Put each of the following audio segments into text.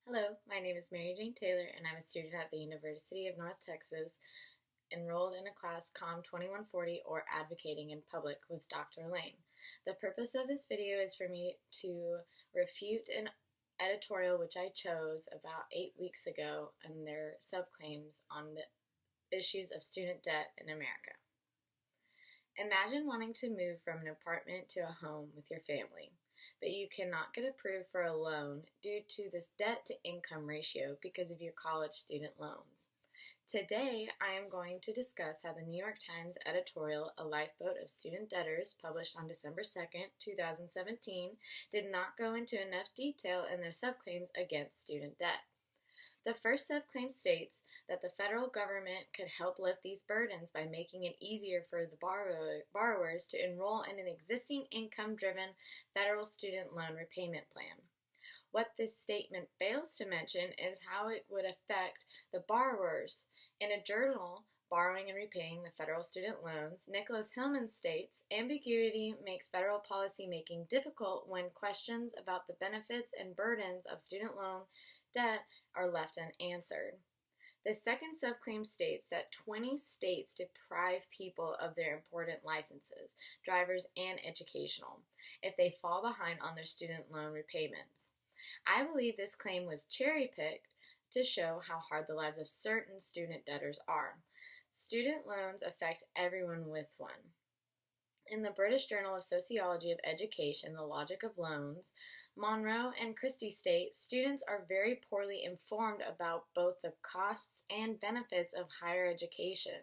Hello, my name is Mary Jane Taylor, and I'm a student at the University of North Texas, enrolled in a class COM 2140 or Advocating in Public with Dr. Lang. The purpose of this video is for me to refute an editorial which I chose about 8 weeks ago and their subclaims on the issues of student debt in America. Imagine wanting to move from an apartment to a home with your family, but you cannot get approved for a loan due to this debt to income ratio because of your college student loans. Today, I am going to discuss how the New York Times editorial, A Lifeboat of Student Debtors, published on December 2nd, 2017, did not go into enough detail in their subclaims against student debt. The first subclaim states that the federal government could help lift these burdens by making it easier for the borrowers to enroll in an existing income-driven federal student loan repayment plan. What this statement fails to mention is how it would affect the borrowers. In a journal, Borrowing and Repaying the Federal Student Loans, Nicholas Hillman states, ambiguity makes federal policy making difficult when questions about the benefits and burdens of student loan debt are left unanswered. The second subclaim states that 20 states deprive people of their important licenses, drivers, and educational, if they fall behind on their student loan repayments. I believe this claim was cherry-picked to show how hard the lives of certain student debtors are. Student loans affect everyone with one. In the British Journal of Sociology of Education, The Logic of Loans, Monroe and Christie state students are very poorly informed about both the costs and benefits of higher education,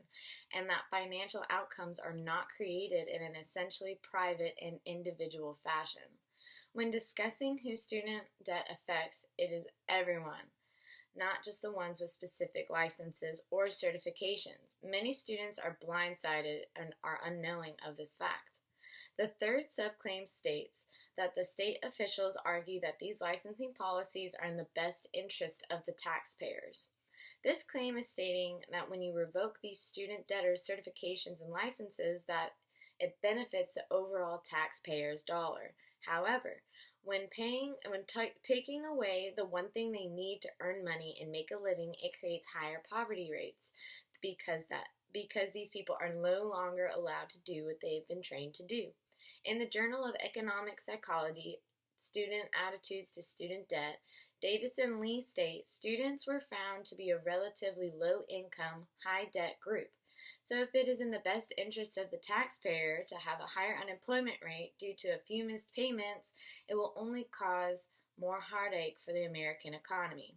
and that financial outcomes are not created in an essentially private and individual fashion. When discussing who student debt affects, it is everyone, not just the ones with specific licenses or certifications. Many students are blindsided and are unknowing of this fact. The third subclaim states that the state officials argue that these licensing policies are in the best interest of the taxpayers. This claim is stating that when you revoke these student debtors' certifications and licenses, that it benefits the overall taxpayer's dollar. However, when taking away the one thing they need to earn money and make a living, it creates higher poverty rates because these people are no longer allowed to do what they've been trained to do. In the Journal of Economic Psychology, Student Attitudes to Student Debt, Davis and Lee state students were found to be a relatively low-income, high-debt group. So if it is in the best interest of the taxpayer to have a higher unemployment rate due to a few missed payments, it will only cause more heartache for the American economy.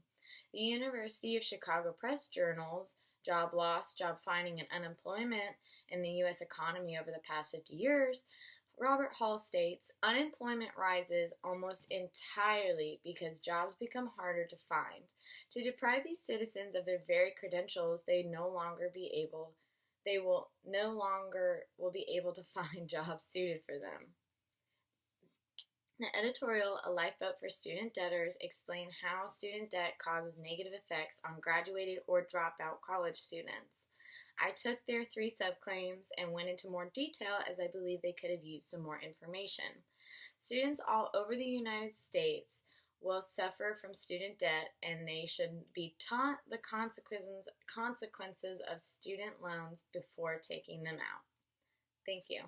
The University of Chicago Press journals Job Loss, Job Finding, and Unemployment in the U.S. Economy over the past 50 years, Robert Hall states, unemployment rises almost entirely because jobs become harder to find. To deprive these citizens of their very credentials, they will no longer be able to find jobs suited for them. The editorial, A Lifeboat for Student Debtors, explained how student debt causes negative effects on graduated or dropout college students. I took their three subclaims and went into more detail as I believe they could have used some more information. Students all over the United States will suffer from student debt, and they should be taught the consequences of student loans before taking them out. Thank you.